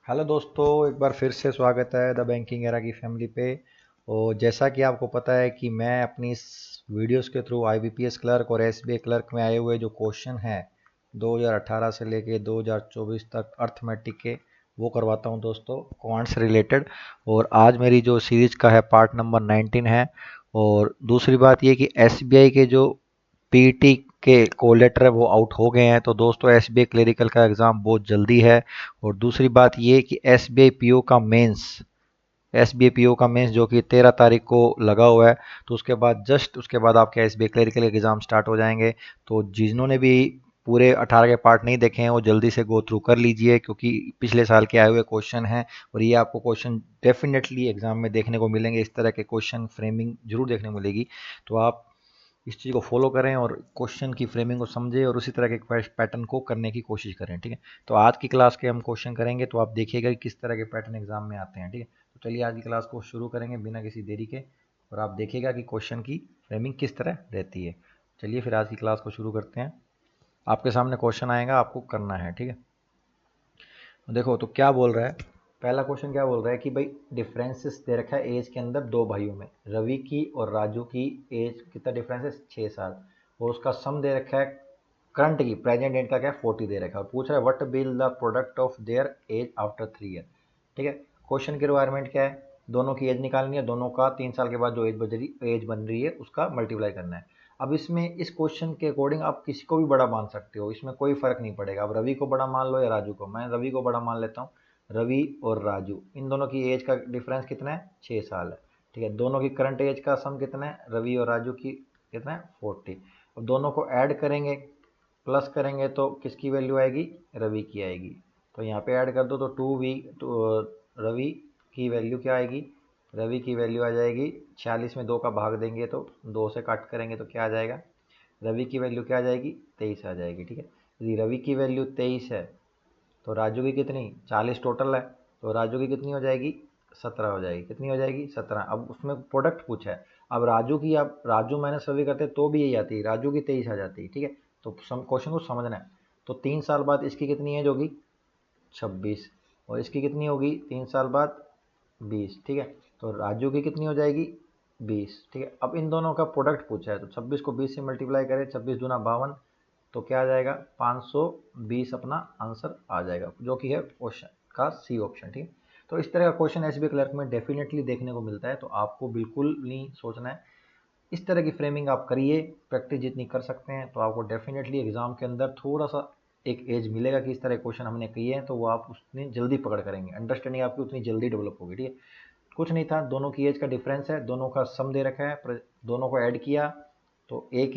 Hello दोस्तों, एक बार फिर से स्वागत है द बैंकिंग एरा की फैमिली पे। और जैसा कि आपको पता है कि मैं अपनी इस वीडियोस के थ्रू आईबीपीएस क्लर्क और एसबीआई क्लर्क में आए हुए जो क्वेश्चन हैं 2018 से लेके 2024 तक अर्थमेटिक के, वो करवाता हूं दोस्तों, क्वांट से रिलेटेड। और आज मेरी जो सीरीज का है पार्ट नंबर 19 है। और दूसरी बात ये कि एसबीआई के जो पीटी के कोलेटर है वो आउट हो गए हैं, तो दोस्तों एसबीआई क्लरिकल का एग्ज़ाम बहुत जल्दी है। और दूसरी बात ये कि S B I P O का मेंस जो कि 13 तारीख को लगा हुआ है, तो उसके बाद आपके S B I clerical exam start हो जाएंगे। तो जिन्होंने भी पूरे 18 के पार्ट नहीं देखे हैं वो जल्दी से गो थ्रू कर लीजिए, क्योंकि पिछले साल के आए हुए क्वेश्चन हैं। और ये आपको क्वेश्चन डेफिनेटली एग्जाम में देखने को मिलेंगे, इस तरह के क्वेश्चन फ्रेमिंग जरूर देखने को मिलेगी। तो आप इस चीज़ को फॉलो करें और क्वेश्चन की फ्रेमिंग को समझें और उसी तरह के पैटर्न को करने की कोशिश करें, ठीक है। तो आज की क्लास के हम क्वेश्चन करेंगे, तो आप देखिएगा कि किस तरह के पैटर्न एग्जाम में आते हैं, ठीक है। तो चलिए आज की क्लास को शुरू करेंगे बिना किसी देरी के, और आप देखिएगा कि क्वेश्चन की फ्रेमिंग किस तरह रहती है। चलिए फिर आज की क्लास को शुरू करते हैं। आपके सामने क्वेश्चन आएगा, आपको करना है, ठीक है। देखो तो क्या बोल रहा है, पहला क्वेश्चन क्या बोल रहा है कि भाई डिफरेंसेस दे रखा है एज के अंदर दो भाइयों में, रवि की और राजू की एज कितना डिफरेंस है, 6 साल। और उसका सम दे रखा है करंट की, प्रेजेंट एंड का क्या 40 दे रखा है, और पूछ रहा है what will the product of their age after 3 year. ठीक है। क्वेश्चन की रिक्वायरमेंट क्या है, दोनों की एज निकालनी है, दोनों का 3 साल के बाद जो एज बन रही है उसका मल्टीप्लाई करना है। अब इसमें इस क्वेश्चन के अकॉर्डिंग आप किसी को भी बड़ा मान सकते हो, इसमें कोई फर्क नहीं पड़ेगा। अब रवि को बड़ा मान लो या राजू को, मैं रवि को बड़ा मान लेता हूँ। रवि और राजू इन दोनों की एज का डिफरेंस कितना है, 6 साल है। ठीक है। दोनों की करंट एज का सम कितना है, रवि और राजू की कितना है, 40। अब दोनों को ऐड करेंगे, प्लस करेंगे तो किसकी वैल्यू आएगी, रवि की आएगी। तो यहाँ पे ऐड कर दो तो रवि की वैल्यू क्या आएगी, रवि की वैल्यू आ जाएगी 46 में 2 का भाग देंगे तो 2 से कट करेंगे तो क्या आ जाएगा, रवि की वैल्यू क्या आ जाएगी, 23 आ जाएगी। ठीक है। यदि रवि की वैल्यू 23 है तो राजू की कितनी, 40 टोटल है, तो राजू की कितनी हो जाएगी, 17 हो जाएगी। कितनी हो जाएगी, 17। अब उसमें प्रोडक्ट पूछा है, अब राजू की, आप राजू माइनस रवि करते तो भी यही आती है, राजू की 23 आ जाती है। ठीक है। तो क्वेश्चन को समझना है। तो 3 साल बाद इसकी कितनी एज होगी, 26, और इसकी कितनी होगी 3 साल बाद, 20। ठीक है। तो राजू की कितनी हो जाएगी, 20। ठीक है। अब इन दोनों का प्रोडक्ट पूछा है, तो 26 को 20 से मल्टीप्लाई करें, 26 दूना 52, तो क्या आ जाएगा 520 अपना आंसर आ जाएगा, जो कि है क्वेश्चन का सी ऑप्शन। ठीक है। तो इस तरह का क्वेश्चन एसबीआई क्लर्क में डेफिनेटली देखने को मिलता है, तो आपको बिल्कुल नहीं सोचना है, इस तरह की फ्रेमिंग आप करिए, प्रैक्टिस जितनी कर सकते हैं तो आपको डेफिनेटली एग्जाम के अंदर थोड़ा सा एक एज मिलेगा कि इस तरह क्वेश्चन हमने किए हैं, तो वो आप उतनी जल्दी पकड़ करेंगे, अंडरस्टैंडिंग आपकी उतनी जल्दी डेवलप होगी। ठीक है। कुछ नहीं था, दोनों की एज का डिफरेंस है, दोनों का सम दे रखा है, दोनों को ऐड किया तो एक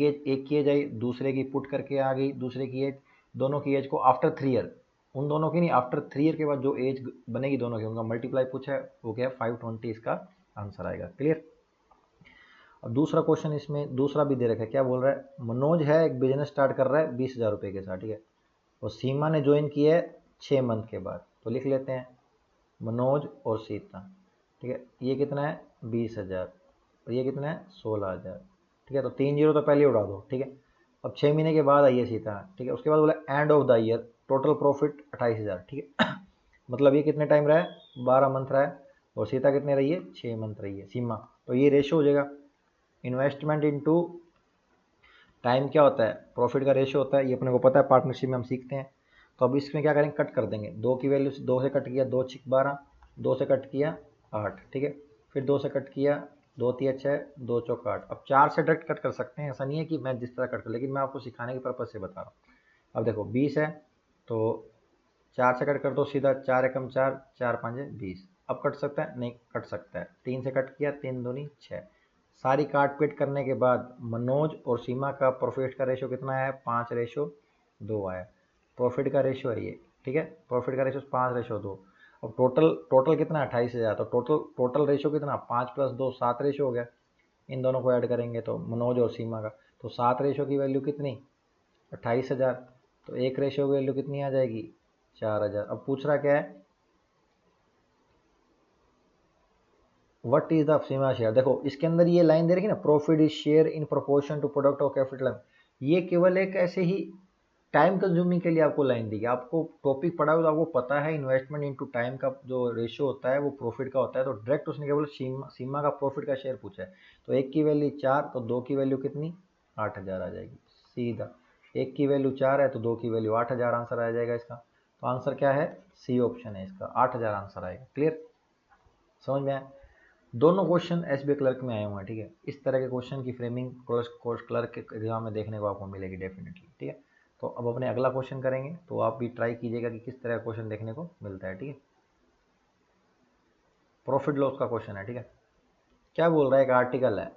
की एज आई, दूसरे की पुट करके आ गई दूसरे की एज। दोनों की एज को आफ्टर 3 ईयर, उन दोनों की नहीं, आफ्टर 3 ईयर के बाद जो एज बनेगी दोनों की, उनका मल्टीप्लाई पूछा है, वो क्या है 520, इसका आंसर आएगा। क्लियर। अब दूसरा क्वेश्चन इसमें दूसरा भी दे रखा है, क्या बोल रहा है, मनोज है एक बिजनेस स्टार्ट कर रहा है 20,000 रुपये के साथ। ठीक है। और सीमा ने ज्वाइन किया है 6 मंथ के बाद, तो लिख लेते हैं मनोज और सीता। ठीक है। ये कितना है 20,000, और ये कितना है 16,000। ठीक है। तो 3 जीरो तो पहले उड़ा दो। ठीक है। अब 6 महीने के बाद आई है सीता। ठीक है। उसके बाद बोला end of the year total profit 28,000। ठीक है। मतलब ये कितने टाइम रहा है, 12 मंथ रहा है, और सीता कितने रही है, 6 मंथ रही है सीमा। तो ये रेशो हो जाएगा, इन्वेस्टमेंट इनटू टाइम क्या होता है, प्रॉफिट का रेशियो होता है, ये अपने को पता है, पार्टनरशिप में हम सीखते हैं। तो अब इसमें क्या करेंगे, कट कर देंगे, 2 की वैल्यू से 2 से कट किया, 2 6 12, 2 से कट किया 8। ठीक है। फिर 2 से कट किया, 2 3 6, 2 4 8। अब 4 से डायरेक्ट कट कर सकते हैं, ऐसा नहीं है कि मैं जिस तरह कट कर, लेकिन मैं आपको सिखाने के पर्पज से बता रहा हूँ। अब देखो 20 है तो 4 से कट कर दो सीधा, 4 एकम 4, 4 5 20। अब कट सकता है, नहीं कट सकता है। 3 से कट किया, 3 दूनी 6। सारी काट पीट करने के बाद मनोज और सीमा का प्रॉफिट का रेशो कितना है, 5:2 आया। प्रॉफिट का रेशो है ये। ठीक है। प्रॉफिट का रेशो 5:2। अब टोटल टोटल कितना 28,000, तो टोटल टोटल रेशो कितना, 5 + 2 7 रेशो हो गया। इन दोनों को ऐड करेंगे तो मनोज और सीमा का, तो 7 रेशो की वैल्यू कितनी, 28,000। तो एक रेशो की वैल्यू कितनी आ जाएगी, 4,000। अब पूछ रहा क्या है, what is the Seema share. देखो इसके अंदर ये लाइन दे रखी ना, profit is share in proportion to product of capital, ये केवल एक ऐसे ही टाइम कंज्यूमिंग के लिए आपको लाइन दी गई, आपको टॉपिक पढ़ा हो तो आपको पता है इन्वेस्टमेंट इनटू टाइम का जो रेशियो होता है वो प्रॉफिट का होता है, तो डायरेक्ट उसने केवल सीमा का प्रॉफिट का शेयर पूछा है। तो एक की वैल्यू 4 तो दो की वैल्यू कितनी 8000 आ जाएगी सीधा। एक की वैल्यू 4 है तो दो की वैल्यू 8000 आंसर आ जाएगा इसका। तो आंसर क्या है, सी ऑप्शन है इसका, 8000 आंसर आएगा। क्लियर, समझ में आया। दोनों क्वेश्चन एसबीआई क्लर्क में आए हुए हैं, ठीक है। इस तरह के क्वेश्चन की फ्रेमिंग कोर्स क्लर्क के एग्जाम में देखने को आपको मिलेगी डेफिनेटली, ठीक है। तो अब अपने अगला क्वेश्चन करेंगे, तो आप भी ट्राई कीजिएगा कि किस तरह का क्वेश्चन देखने को मिलता है, ठीक है। प्रॉफिट लॉस का क्वेश्चन है, ठीक है। क्या बोल रहा है, एक आर्टिकल है,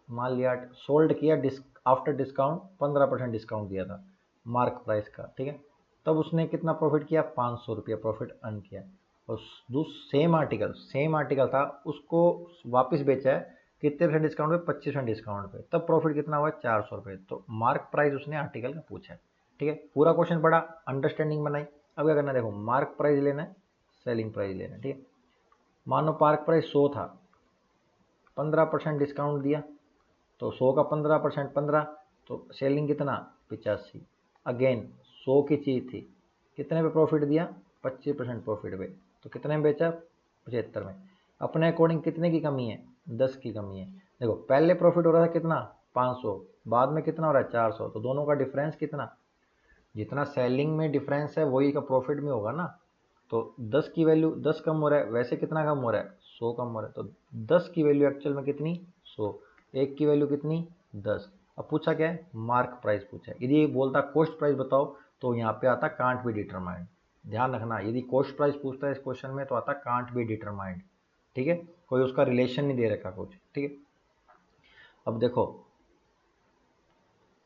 मान लिया सोल्ड किया आफ्टर डिस्काउंट 15% डिस्काउंट दिया था मार्क प्राइस का, ठीक है। तब उसने कितना प्रॉफिट किया, 500 रुपया प्रॉफिट अर्न किया। और सेम आर्टिकल था, उसको वापस बेचा है कितने परसेंट डिस्काउंट पे, 25% डिस्काउंट पे, तब प्रॉफिट कितना हुआ, 400 रुपये। तो मार्क प्राइस उसने आर्टिकल का पूछा है, ठीक है। पूरा क्वेश्चन पढ़ा, अंडरस्टैंडिंग बनाई। अब क्या करना है, देखो मार्क प्राइस लेना है, सेलिंग प्राइस लेना है, ठीक है। मानो मार्क प्राइस 100 था, 15% डिस्काउंट दिया, तो 100 का 15% 15, तो सेलिंग कितना 85। अगेन 100 की चीज़ थी, कितने पे प्रॉफिट दिया, 25% प्रॉफिट पे, तो कितने में बेचा, 75 में। अपने अकॉर्डिंग कितने की कमी है, 10 की कमी है। देखो पहले प्रॉफिट हो रहा था कितना 500, बाद में कितना हो रहा है 400, तो दोनों का डिफरेंस कितना, जितना सेलिंग में डिफरेंस है वही का प्रॉफिट में होगा ना। तो 10 की वैल्यू 10 कम हो रहा है, वैसे कितना कम हो रहा है, 100 कम हो रहा है। तो 10 की वैल्यू एक्चुअल में कितनी 100, एक की वैल्यू कितनी 10। अब पूछा क्या है, मार्क प्राइस पूछा है। यदि बोलता कॉस्ट प्राइस बताओ तो यहाँ पे आता कांट बी डिटरमाइंड। ध्यान रखना, यदि कॉस्ट प्राइस पूछता है इस क्वेश्चन में तो आता कांट बी डिटरमाइंड, ठीक है। कोई उसका रिलेशन नहीं दे रखा कुछ, ठीक है। अब देखो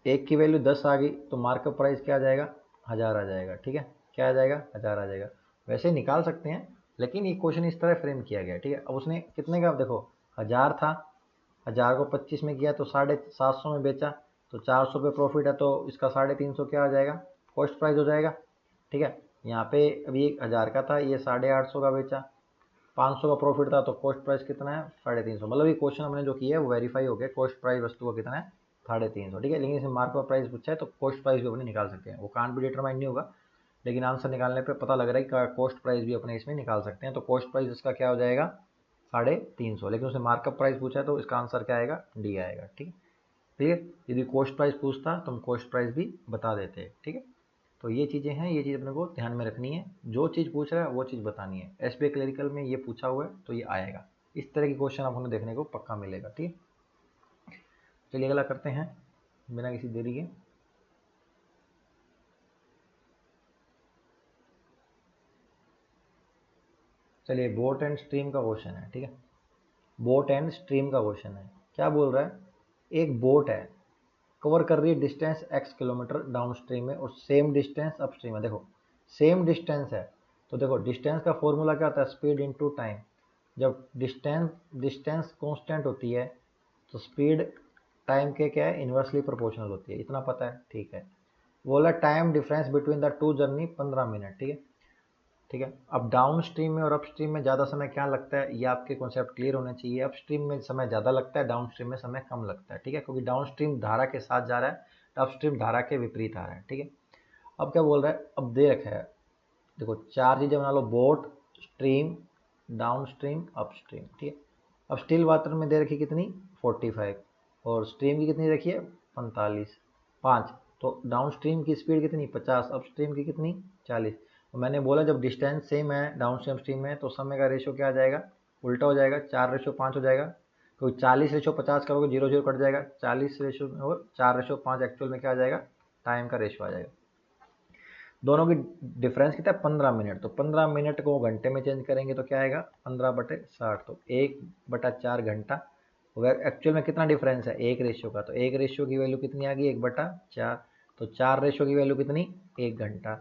एक की वैल्यू 10 आ गई तो मार्कअप प्राइस क्या आ जाएगा, 1000 आ जाएगा, ठीक है। क्या आ जाएगा, 1000 आ जाएगा। वैसे निकाल सकते हैं, लेकिन ये क्वेश्चन इस तरह फ्रेम किया गया, ठीक है। अब उसने कितने का, अब देखो 1000 था, 1000 को 25 में किया तो 750 में बेचा, तो 400 पे प्रॉफिट है, तो इसका 350 क्या आ जाएगा, कॉस्ट प्राइस हो जाएगा, ठीक है। यहाँ पे अभी 1000 का था, ये 850 का बेचा, 500 का प्रॉफिट था, तो कॉस्ट प्राइस कितना है 350। मतलब ये क्वेश्चन हमने जो किया है वो वेरीफाई हो गया, कॉस्ट प्राइस वस्तु का कितना है 350, ठीक है। लेकिन इसमें मार्क का प्राइस पूछा है तो कॉस्ट प्राइस भी अपने निकाल सकते हैं, वो कांट भी डिटरमाइन नहीं होगा, लेकिन आंसर निकालने पे पता लग रहा है कि कॉस्ट प्राइस भी अपने इसमें निकाल सकते हैं। तो कॉस्ट प्राइस इसका क्या हो जाएगा 350, लेकिन उसने मार्कअप प्राइस पूछा है तो इसका आंसर क्या आएगा, डी आएगा, ठीक है। क्लियर, यदि कॉस्ट प्राइस पूछता तो हम कॉस्ट प्राइस भी बता देते, ठीक है। तो ये चीज़ें हैं, ये चीज़ अपने को ध्यान में रखनी है, जो चीज़ पूछ रहा है वो चीज़ बतानी है। एसबीआई क्लरिकल में ये पूछा हुआ है तो ये आएगा, इस तरह की क्वेश्चन आपको देखने को पक्का मिलेगा, ठीक है। चलिए अगला करते हैं बिना किसी देरी के। चलिए बोट एंड स्ट्रीम का क्वेश्चन है, ठीक है। बोट एंड स्ट्रीम का क्वेश्चन है। क्या बोल रहा है, एक बोट है, कवर कर रही है distance x kilometre down stream में और सेम डिस्टेंस अप स्ट्रीम है। देखो सेम डिस्टेंस है, तो देखो डिस्टेंस का फॉर्मूला क्या होता है, स्पीड इनटू टाइम। जब डिस्टेंस डिस्टेंस कांस्टेंट होती है तो स्पीड टाइम के क्या है, इन्वर्सली प्रोपोर्शनल होती है, इतना पता है, ठीक है। बोला time difference between the two journey 15 minute, ठीक है, ठीक है। अब डाउन स्ट्रीम में और अप स्ट्रीम में ज़्यादा समय क्या लगता है, ये आपके कॉन्सेप्ट क्लियर होने चाहिए। अप स्ट्रीम में समय ज़्यादा लगता है, डाउन स्ट्रीम में समय कम लगता है, ठीक है, क्योंकि डाउन स्ट्रीम धारा के साथ जा रहा है, अप स्ट्रीम धारा के विपरीत आ रहा है, ठीक है। अब क्या बोल रहा है, अब दे रखा है, देखो चार चीज़ें बना लो, boat, stream, down stream, up stream, ठीक है। अब स्टिल वाटर में दे रखी कितनी 45, और स्ट्रीम की कितनी रखी है 45, 5। तो डाउन स्ट्रीम की स्पीड कितनी 50, अप स्ट्रीम की कितनी 40। और मैंने बोला जब डिस्टेंस सेम है डाउन स्ट्रीम स्ट्रीम में तो समय का रेशियो क्या आ जाएगा, उल्टा हो जाएगा, 4:5 हो जाएगा। क्योंकि 40:50 करोगे, जीरो जीरो कट जाएगा, 40 रेशो और 4:5 एक्चुअल में क्या आ जाएगा, टाइम का रेशियो आ जाएगा। दोनों की डिफरेंस कितना है 15 मिनट, तो 15 मिनट को घंटे में चेंज करेंगे तो क्या आएगा 15/60, तो 1/4 घंटा। एक्चुअल में कितना डिफरेंस है, एक रेशियो का, तो एक रेशियो की वैल्यू कितनी आ गई 1/4, तो 4 रेशियो की वैल्यू कितनी 1 घंटा,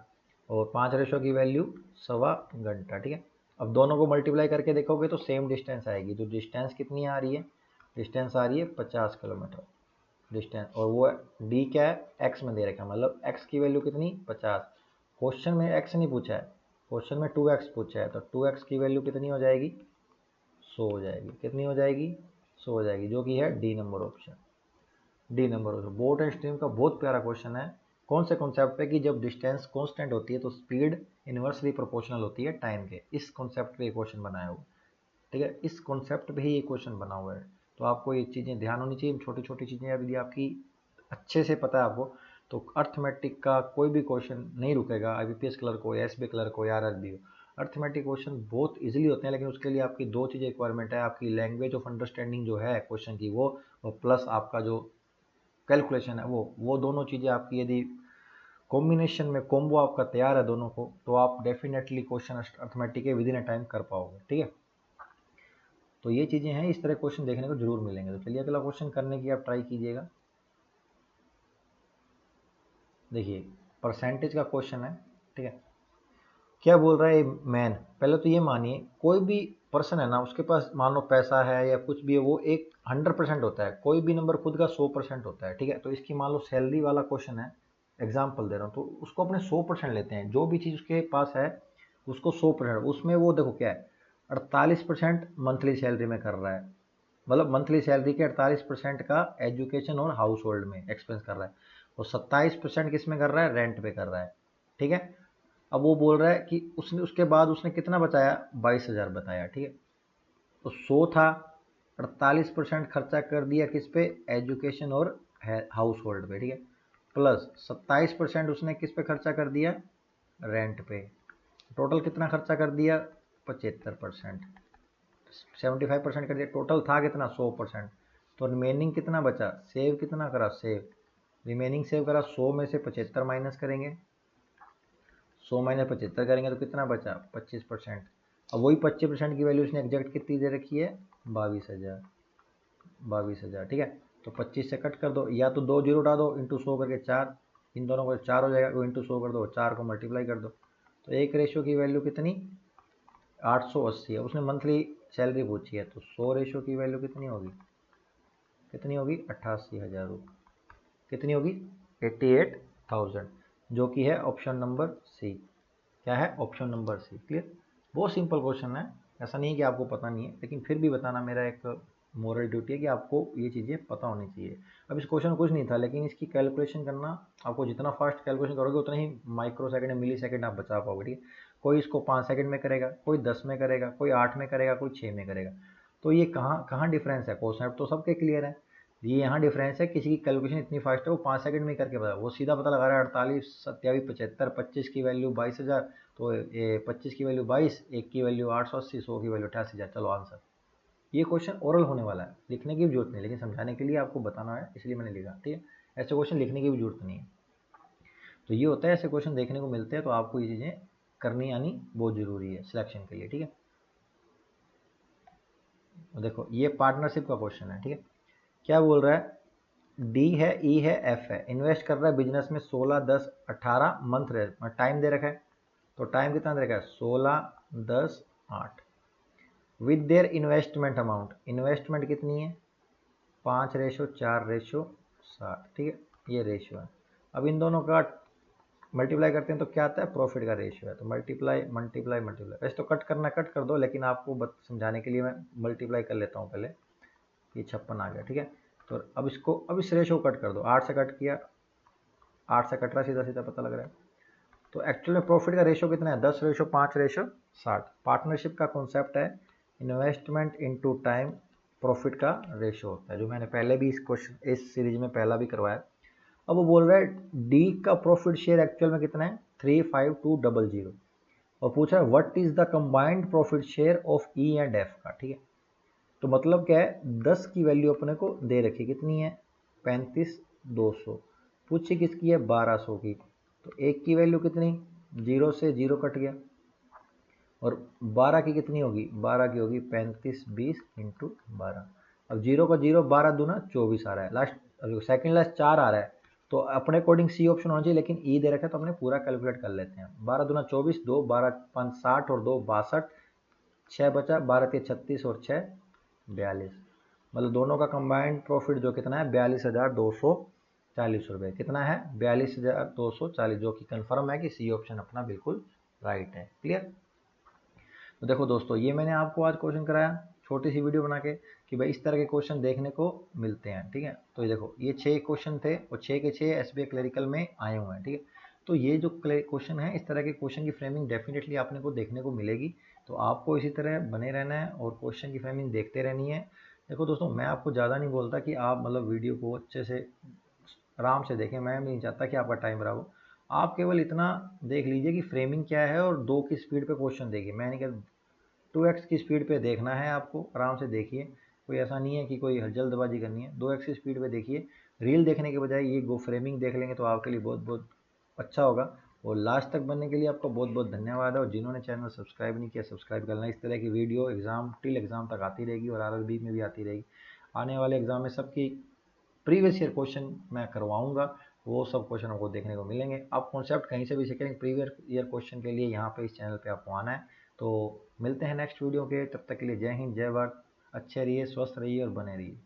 और 5 रेशियो की वैल्यू सवा घंटा, ठीक है। अब दोनों को मल्टीप्लाई करके देखोगे तो सेम डिस्टेंस आएगी, जो डिस्टेंस कितनी आ रही है, डिस्टेंस आ रही है 50 किलोमीटर डिस्टेंस, और वो डी क्या है एक्स में दे रखा है, मतलब एक्स की वैल्यू कितनी 50। क्वेश्चन में एक्स नहीं पूछा है, क्वेश्चन में 2x पूछा है, तो 2x की वैल्यू कितनी हो जाएगी 100 हो जाएगी, कितनी हो जाएगी 100 हो जाएगी, जो कि है D number option, D number option. Boat and stream का बहुत प्यारा क्वेश्चन है, कौन से कॉन्सेप्ट पे कि जब डिस्टेंस कांस्टेंट होती है तो स्पीड इन्वर्सली प्रोपोर्शनल होती है टाइम के। इस कॉन्सेप्ट पे क्वेश्चन बनाया हुआ, ठीक है, इस कॉन्सेप्ट पे ही ये क्वेश्चन बना हुआ है। तो आपको ये चीज़ें ध्यान होनी चाहिए, छोटी छोटी चीज़ें यदि आपकी अच्छे से पता है आपको, तो अर्थमेटिक का कोई भी क्वेश्चन नहीं रुकेगा, IBPS क्लर्क हो या SB क्लर्क हो या RRB हो। अर्थमेटिक क्वेश्चन बहुत इजीली होते हैं, लेकिन उसके लिए आपकी दो चीज़ें रिक्वायरमेंट है, आपकी लैंग्वेज ऑफ अंडरस्टैंडिंग जो है क्वेश्चन की वो, और प्लस आपका जो कैलकुलेशन है वो दोनों चीज़ें आपकी यदि कॉम्बिनेशन में कॉम्बो आपका तैयार है दोनों को, तो आप डेफिनेटली क्वेश्चन अर्थमेटिक के विदिन अ टाइम कर पाओगे, ठीक है। तो ये चीज़ें हैं, इस तरह क्वेश्चन देखने को जरूर मिलेंगे। तो चलिए अगला क्वेश्चन करने की आप ट्राई कीजिएगा। देखिए परसेंटेज का क्वेश्चन है, ठीक है। क्या बोल रहा है मैन, पहले तो ये मानिए कोई भी पर्सन है ना, उसके पास मान लो पैसा है या कुछ भी है, वो एक 100% होता है, कोई भी नंबर खुद का 100% होता है, ठीक है। तो इसकी मान लो सैलरी वाला क्वेश्चन है, एग्जाम्पल दे रहा हूँ, तो उसको अपने 100% लेते हैं, जो भी चीज़ उसके पास है उसको 100%, उसमें वो देखो क्या है 48% मंथली सैलरी में कर रहा है, मतलब मंथली सैलरी के 48% का एजुकेशन और हाउस होल्ड में एक्सपेंस कर रहा है, और 27% किस में कर रहा है, रेंट पे कर रहा है, ठीक है। अब वो बोल रहा है कि उसने उसके बाद उसने कितना बचाया, 22,000 बताया, ठीक है। तो 100 था, 48% खर्चा कर दिया किस पे, एजुकेशन और हाउस होल्ड पे, ठीक है, प्लस 27% उसने किस पे खर्चा कर दिया, रेंट पे। टोटल कितना खर्चा कर दिया, 75%, 75% कर दिया, टोटल था कितना 100%। तो रिमेनिंग कितना बचा, सेव कितना करा, सेव रिमेनिंग सेव करा, 100 में से 75 माइनस करेंगे, 100 माइनस 75 करेंगे तो कितना बचा, 25%। अब वही 25% की वैल्यू उसने एग्जैक्ट कितनी दे रखी है, 22,000, 22,000, ठीक है। तो 25 से कट कर दो, या तो 2 जीरो उठा दो, इंटू 100 करके 4, इन दोनों को 4 हो जाएगा, वो इंटू 100 कर दो, 4 को मल्टीप्लाई कर दो, तो एक रेशियो की वैल्यू कितनी, 880 है। उसने मंथली सैलरी पूछी है, तो 100 रेशियो की वैल्यू कितनी होगी, कितनी होगी, 88,000 रुपये, कितनी होगी, 88,000, जो कि है ऑप्शन नंबर सी। क्या है, ऑप्शन नंबर सी। क्लियर, बहुत सिंपल क्वेश्चन है, ऐसा नहीं है कि आपको पता नहीं है, लेकिन फिर भी बताना मेरा एक मोरल ड्यूटी है कि आपको ये चीज़ें पता होनी चाहिए। अब इस क्वेश्चन कुछ नहीं था, लेकिन इसकी कैलकुलेशन करना, आपको जितना फास्ट कैलकुलेशन करोगे उतना ही माइक्रो सेकंड मिली सेकंड आप बचा पाओगे, ठीक है। कोई इसको 5 सेकंड में करेगा, कोई 10 में करेगा, कोई 8 में करेगा, कोई 6 में करेगा। तो ये कहाँ कहाँ डिफरेंस है, कॉन्सेप्ट तो सबके क्लियर है, ये यहाँ डिफरेंस है, किसी की कैलकुलेशन इतनी फास्ट है वो 5 सेकंड में करके बता, वो सीधा पता लगा रहा है 48 27 75, 25 की वैल्यू 22,000, तो ये 25 की वैल्यू 22, एक की वैल्यू 880, 100 की वैल्यू 88,000, चलो आंसर। ये क्वेश्चन ओरल होने वाला है, लिखने की भी जरूरत नहीं, लेकिन समझाने के लिए आपको बताना है इसलिए मैंने लिखा, ठीक है। ऐसे क्वेश्चन लिखने की भी जरूरत नहीं है। तो ये होता है, ऐसे क्वेश्चन देखने को मिलते हैं, तो आपको ये चीज़ें करनी आनी बहुत ज़रूरी है सिलेक्शन के लिए, ठीक है। देखो ये पार्टनरशिप का क्वेश्चन है, ठीक है। क्या बोल रहा है, डी है, ई है, एफ है, इन्वेस्ट कर रहा है बिजनेस में 16 10 18 मंथ टाइम दे रखा है, तो टाइम कितना दे रखा है, 16 10 8, with their investment amount, investment कितनी है, 5:4:60, ठीक है, ये रेशियो है। अब इन दोनों का मल्टीप्लाई करते हैं तो क्या आता है, प्रॉफिट का रेशियो है, तो मल्टीप्लाई मल्टीप्लाई मल्टीप्लाई, वैसे तो कट करना कट कर दो, लेकिन आपको समझाने के लिए मैं मल्टीप्लाई कर लेता हूँ पहले। ये 56 आ गया, ठीक है। तो अब इसको, अब इस रेशियो को कट कर दो, 8 से कट किया, 8 से कट रहा, सीधा सीधा पता लग रहा है। तो एक्चुअल में प्रॉफिट का रेशियो कितना है, 10:5:60। पार्टनरशिप का कॉन्सेप्ट है इन्वेस्टमेंट इनटू टाइम, प्रॉफिट का रेशियो होता है, जो मैंने पहले भी इस क्वेश्चन इस सीरीज में पहला भी करवाया। अब वो बोल रहा है डी का प्रॉफिट शेयर एक्चुअल में कितना है, 35200, और पूछा है what is the combined profit share of E and F का, ठीक है। तो मतलब क्या है, 10 की वैल्यू अपने को दे रखी, कितनी है, 35,200, पूछी किसकी है, 1200 की, तो एक की वैल्यू कितनी, 0 से 0 कट गया, और 12 की कितनी होगी, 12 की होगी 35 20 इंटू 12। अब 0 का 0, 12 दूना 24 आ रहा है, लास्ट सेकंड लास्ट 4 आ रहा है, तो अपने अकॉर्डिंग सी ऑप्शन होना चाहिए, लेकिन ई दे रखा है तो अपने पूरा कैलकुलेट कर लेते हैं। 12 दूना 24, 2 12 5 60 और 2 62, 6 बचा, 12 3 36 और 6 42, मतलब दोनों का कंबाइंड प्रॉफिट जो कितना है, 42,240 रुपये, कितना है, 42,240, जो कि कंफर्म है कि सी ऑप्शन अपना बिल्कुल राइट है। क्लियर। तो देखो दोस्तों, ये मैंने आपको आज क्वेश्चन कराया, छोटी सी वीडियो बना के कि भाई इस तरह के क्वेश्चन देखने को मिलते हैं, ठीक है। तो ये देखो ये 6 क्वेश्चन थे और 6 के 6 एसबीआई क्लरिकल में आए हुए हैं, ठीक है। तो ये जो क्वेश्चन है, इस तरह के क्वेश्चन की फ्रेमिंग डेफिनेटली आपने को देखने को मिलेगी। तो आपको इसी तरह बने रहना है और क्वेश्चन की फ्रेमिंग देखते रहनी है। देखो दोस्तों, मैं आपको ज़्यादा नहीं बोलता कि आप मतलब वीडियो को अच्छे से आराम से देखें, मैं नहीं चाहता कि आपका टाइम खराब हो। आप केवल इतना देख लीजिए कि फ्रेमिंग क्या है और 2 की स्पीड पे क्वेश्चन देखिए। मैं नहीं कहता 2x की स्पीड पे देखना है आपको, आराम से देखिए। कोई ऐसा नहीं है कि कोई जल्दबाजी करनी है, 2x की स्पीड पे देखिए। रील देखने के बजाय ये गो फ्रेमिंग देख लेंगे तो आपके लिए बहुत बहुत अच्छा होगा। और लास्ट तक बनने के लिए आपका बहुत बहुत धन्यवाद है। और जिन्होंने चैनल सब्सक्राइब नहीं किया, सब्सक्राइब करना। इस तरह की वीडियो एग्जाम टिल एग्जाम तक आती रहेगी और आरआरबी में भी आती रहेगी। आने वाले एग्जाम में सबकी प्रीवियस ईयर क्वेश्चन मैं करवाऊंगा, वो सब क्वेश्चन आपको देखने को मिलेंगे। आप कॉन्सेप्ट कहीं से भी सीखेंगे, प्रीवियस ईयर क्वेश्चन के लिए यहाँ पे इस चैनल पे आपको आना है। तो मिलते हैं नेक्स्ट वीडियो के, तब तक के लिए जय हिंद, जय भारत। अच्छे रहिए, स्वस्थ रहिए और बने रहिए।